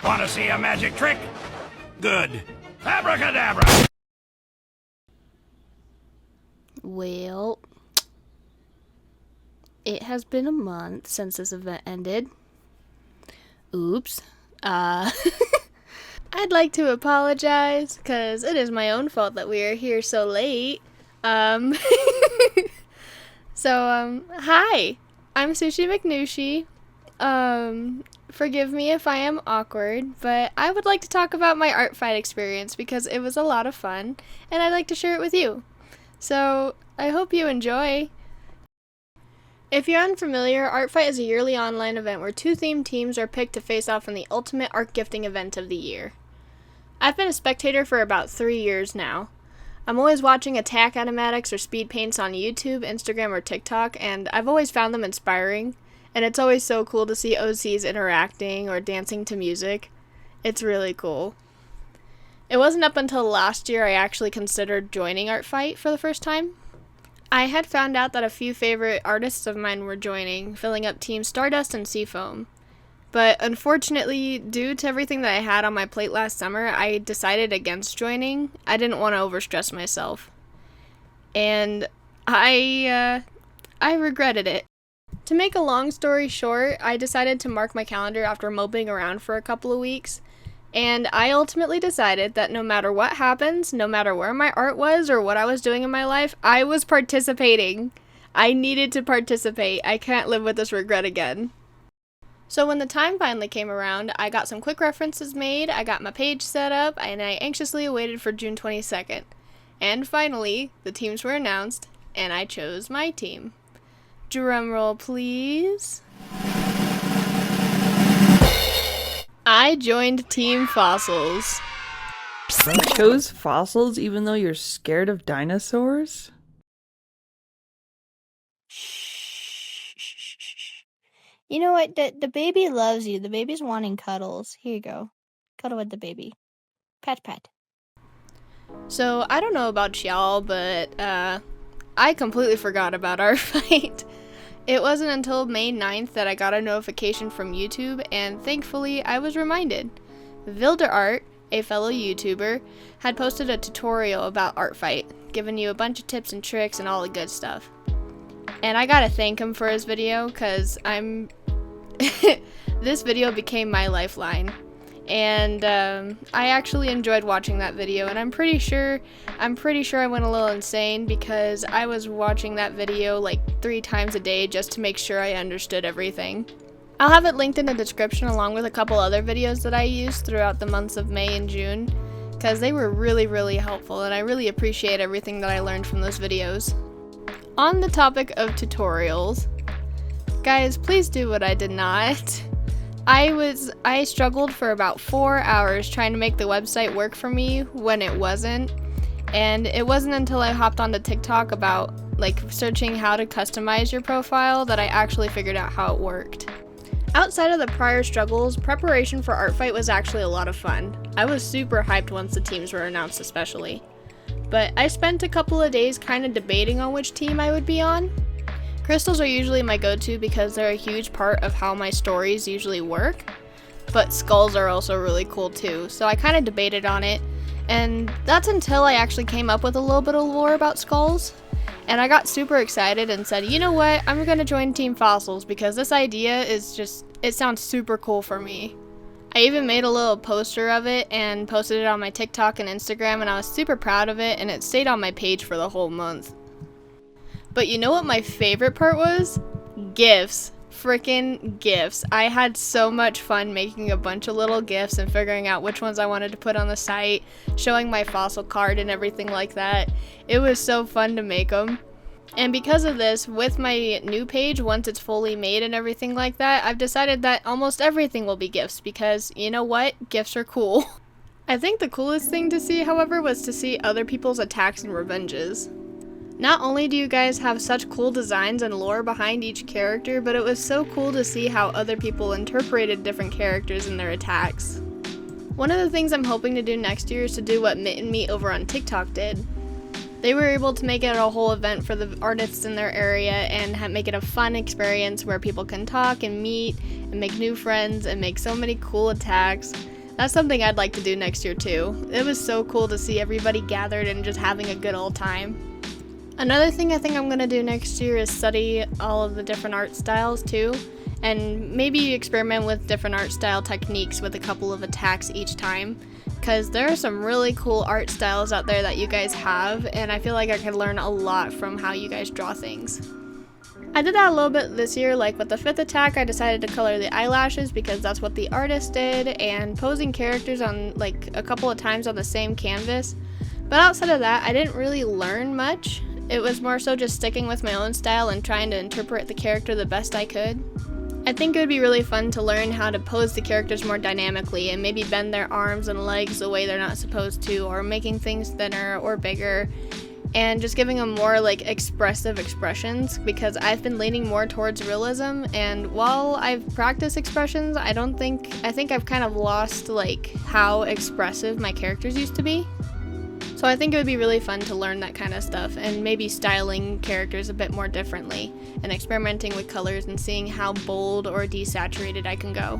Want to see a magic trick? Good. Abracadabra! Well, it has been a month since this event ended. Oops. I'd like to apologize, because it is my own fault that we are here so late. Hi, I'm Sushi McNushi. Forgive me if I am awkward, but I would like to talk about my ArtFight experience because it was a lot of fun, and I'd like to share it with you. So, I hope you enjoy. If you're unfamiliar, ArtFight is a yearly online event where 2 themed teams are picked to face off in the ultimate art gifting event of the year. I've been a spectator for about 3 years now. I'm always watching attack animatics or speed paints on YouTube, Instagram, or TikTok, and I've always found them inspiring, and it's always so cool to see OCs interacting or dancing to music. It's really cool. It wasn't up until last year I actually considered joining ArtFight for the first time. I had found out that a few favorite artists of mine were joining, filling up Team Stardust and Seafoam. But unfortunately, due to everything that I had on my plate last summer, I decided against joining. I didn't want to overstress myself. And I regretted it. To make a long story short, I decided to mark my calendar after moping around for a couple of weeks. And I ultimately decided that no matter what happens, no matter where my art was or what I was doing in my life, I was participating. I needed to participate. I can't live with this regret again. So when the time finally came around, I got some quick references made, I got my page set up, and I anxiously awaited for June 22nd. And finally, the teams were announced, and I chose my team. Drumroll, please. I joined Team Fossils. You chose fossils even though you're scared of dinosaurs? You know what? The baby loves you. The baby's wanting cuddles. Here you go. Cuddle with the baby. Pat, pat. So, I don't know about y'all, but I completely forgot about our fight. It wasn't until May 9th that I got a notification from YouTube, and thankfully I was reminded. VildrArt, a fellow YouTuber, had posted a tutorial about ArtFight, giving you a bunch of tips and tricks and all the good stuff. And I gotta thank him for his video, cause this video became my lifeline. And I actually enjoyed watching that video, and I'm pretty sure I went a little insane because I was watching that video like 3 times a day just to make sure I understood everything. I'll have it linked in the description along with a couple other videos that I used throughout the months of May and June, because they were really, really helpful, and I really appreciate everything that I learned from those videos. On the topic of tutorials, guys, please do what I did not. I struggled for about 4 hours trying to make the website work for me when it wasn't, and it wasn't until I hopped onto TikTok about searching how to customize your profile that I actually figured out how it worked. Outside of the prior struggles, preparation for ArtFight was actually a lot of fun. I was super hyped once the teams were announced especially. But I spent a couple of days kind of debating on which team I would be on. Crystals are usually my go-to because they're a huge part of how my stories usually work, but skulls are also really cool too, so I kind of debated on it, and that's until I actually came up with a little bit of lore about skulls, and I got super excited and said, you know what, I'm gonna join Team Fossils because this idea is it sounds super cool for me. I even made a little poster of it and posted it on my TikTok and Instagram, and I was super proud of it, and it stayed on my page for the whole month. But you know what my favorite part was? GIFs. Frickin' GIFs. I had so much fun making a bunch of little GIFs and figuring out which ones I wanted to put on the site, showing my fossil card and everything like that. It was so fun to make them. And because of this, with my new page, once it's fully made and everything like that, I've decided that almost everything will be GIFs because, you know what? GIFs are cool. I think the coolest thing to see, however, was to see other people's attacks and revenges. Not only do you guys have such cool designs and lore behind each character, but it was so cool to see how other people interpreted different characters and their attacks. One of the things I'm hoping to do next year is to do what Mitten Meat over on TikTok did. They were able to make it a whole event for the artists in their area and make it a fun experience where people can talk and meet and make new friends and make so many cool attacks. That's something I'd like to do next year too. It was so cool to see everybody gathered and just having a good old time. Another thing I think I'm going to do next year is study all of the different art styles too, and maybe experiment with different art style techniques with a couple of attacks each time, because there are some really cool art styles out there that you guys have, and I feel like I could learn a lot from how you guys draw things. I did that a little bit this year, like with the 5th attack I decided to color the eyelashes because that's what the artist did, and posing characters on like a couple of times on the same canvas. But outside of that, I didn't really learn much. It was more so just sticking with my own style and trying to interpret the character the best I could. I think it would be really fun to learn how to pose the characters more dynamically and maybe bend their arms and legs the way they're not supposed to, or making things thinner or bigger, and just giving them more like expressive expressions, because I've been leaning more towards realism, and while I've practiced expressions, I think I've kind of lost like how expressive my characters used to be. So I think it would be really fun to learn that kind of stuff and maybe styling characters a bit more differently and experimenting with colors and seeing how bold or desaturated I can go.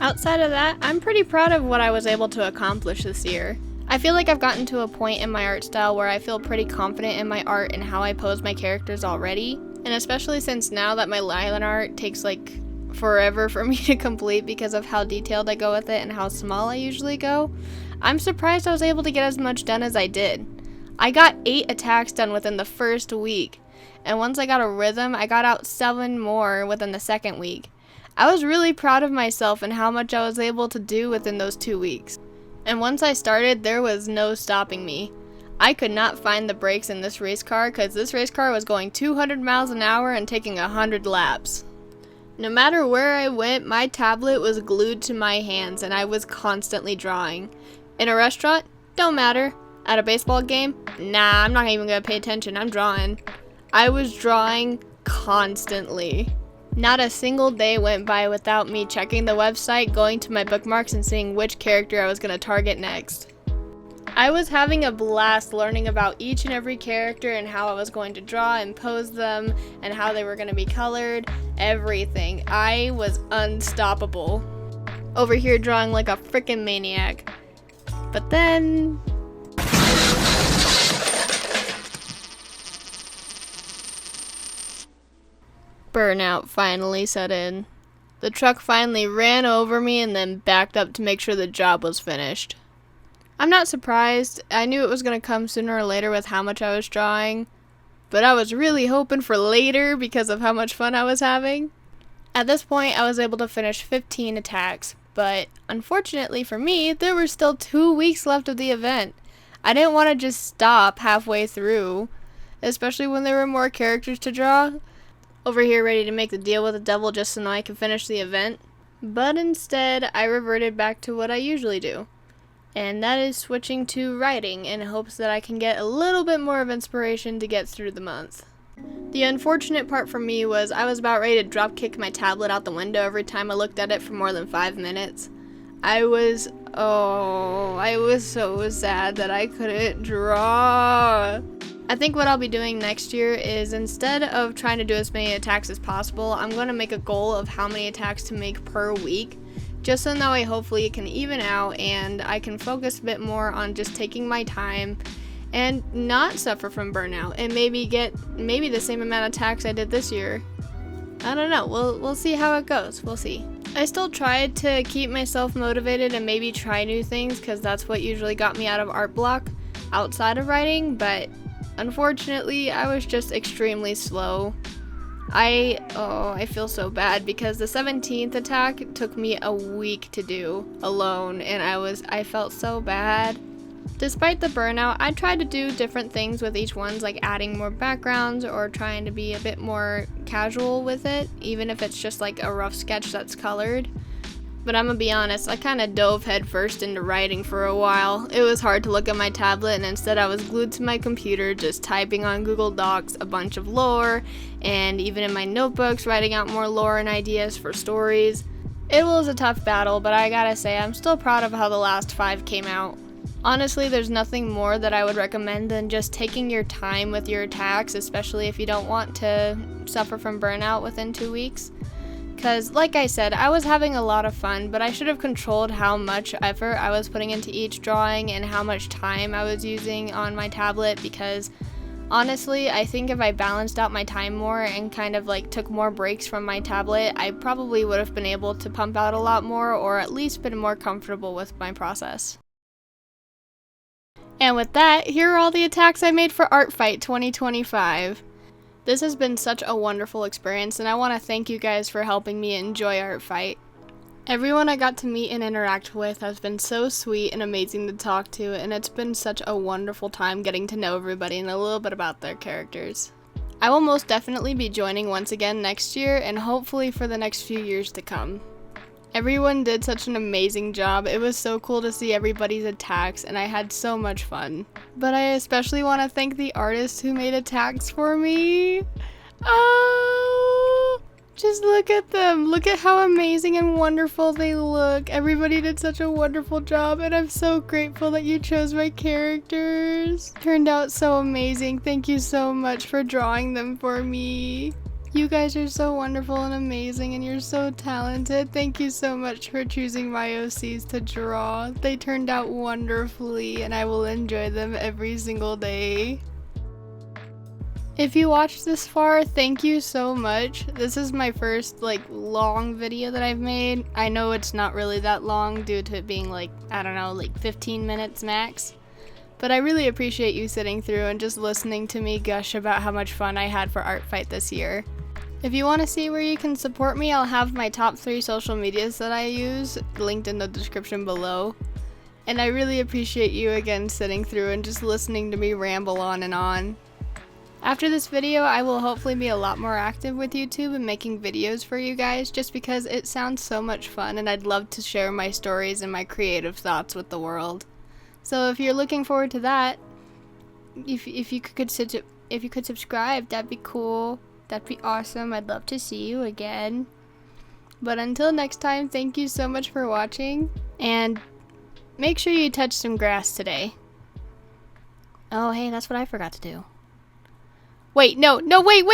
Outside of that, I'm pretty proud of what I was able to accomplish this year. I feel like I've gotten to a point in my art style where I feel pretty confident in my art and how I pose my characters already, and especially since now that my line art takes like forever for me to complete because of how detailed I go with it and how small I usually go, I'm surprised I was able to get as much done as I did. I got 8 attacks done within the first week, and once I got a rhythm, I got out 7 more within the second week. I was really proud of myself and how much I was able to do within those 2 weeks. And once I started, there was no stopping me. I could not find the brakes in this race car because this race car was going 200 miles an hour and taking 100 laps. No matter where I went, my tablet was glued to my hands and I was constantly drawing. In a restaurant? Don't matter. At a baseball game? Nah, I'm not even gonna pay attention, I'm drawing. I was drawing constantly. Not a single day went by without me checking the website, going to my bookmarks, and seeing which character I was gonna target next. I was having a blast learning about each and every character and how I was going to draw and pose them and how they were going to be colored, everything. I was unstoppable. Over here drawing like a freaking maniac. But then... burnout finally set in. The truck finally ran over me and then backed up to make sure the job was finished. I'm not surprised. I knew it was going to come sooner or later with how much I was drawing, but I was really hoping for later because of how much fun I was having. At this point, I was able to finish 15 attacks, but unfortunately for me, there were still 2 weeks left of the event. I didn't want to just stop halfway through, especially when there were more characters to draw. Over here ready to make the deal with the devil just so I can finish the event. But instead, I reverted back to what I usually do. And that is switching to writing in hopes that I can get a little bit more of inspiration to get through the month. The unfortunate part for me was I was about ready to drop kick my tablet out the window every time I looked at it for more than 5 minutes. I was so sad that I couldn't draw. I think what I'll be doing next year is, instead of trying to do as many attacks as possible, I'm going to make a goal of how many attacks to make per week, just so that way hopefully it can even out and I can focus a bit more on just taking my time and not suffer from burnout and maybe get the same amount of attacks I did this year. I don't know, we'll see how it goes, we'll see. I still tried to keep myself motivated and maybe try new things because that's what usually got me out of art block outside of writing, but unfortunately I was just extremely slow. I feel so bad because the 17th attack took me a week to do alone and I felt so bad. Despite the burnout, I tried to do different things with each one, like adding more backgrounds or trying to be a bit more casual with it, even if it's just like a rough sketch that's colored. But I'm gonna be honest, I kind of dove headfirst into writing for a while. It was hard to look at my tablet, and instead I was glued to my computer just typing on Google Docs a bunch of lore, and even in my notebooks writing out more lore and ideas for stories. It was a tough battle, but I gotta say I'm still proud of how the last 5 came out. Honestly, there's nothing more that I would recommend than just taking your time with your attacks, especially if you don't want to suffer from burnout within 2 weeks. Because, like I said, I was having a lot of fun, but I should have controlled how much effort I was putting into each drawing and how much time I was using on my tablet, because honestly, I think if I balanced out my time more and kind of like took more breaks from my tablet, I probably would have been able to pump out a lot more, or at least been more comfortable with my process. And with that, here are all the attacks I made for ArtFight 2025. This has been such a wonderful experience, and I want to thank you guys for helping me enjoy ArtFight. Everyone I got to meet and interact with has been so sweet and amazing to talk to, and it's been such a wonderful time getting to know everybody and a little bit about their characters. I will most definitely be joining once again next year, and hopefully for the next few years to come. Everyone did such an amazing job. It was so cool to see everybody's attacks, and I had so much fun. But I especially want to thank the artists who made attacks for me. Oh, just look at them. Look at how amazing and wonderful they look. Everybody did such a wonderful job, and I'm so grateful that you chose my characters. Turned out so amazing. Thank you so much for drawing them for me. You guys are so wonderful and amazing, and you're so talented. Thank you so much for choosing my OCs to draw. They turned out wonderfully, and I will enjoy them every single day. If you watched this far, thank you so much. This is my first long video that I've made. I know it's not really that long due to it being I don't know, 15 minutes max. But I really appreciate you sitting through and just listening to me gush about how much fun I had for ArtFight this year. If you want to see where you can support me, I'll have my top 3 social medias that I use linked in the description below. And I really appreciate you again sitting through and just listening to me ramble on and on. After this video, I will hopefully be a lot more active with YouTube and making videos for you guys, just because it sounds so much fun and I'd love to share my stories and my creative thoughts with the world. So if you're looking forward to that, if you could subscribe, that'd be cool. That'd be awesome. I'd love to see you again. But until next time, thank you so much for watching, and make sure you touch some grass today. Oh, hey, that's what I forgot to do. Wait, no, wait!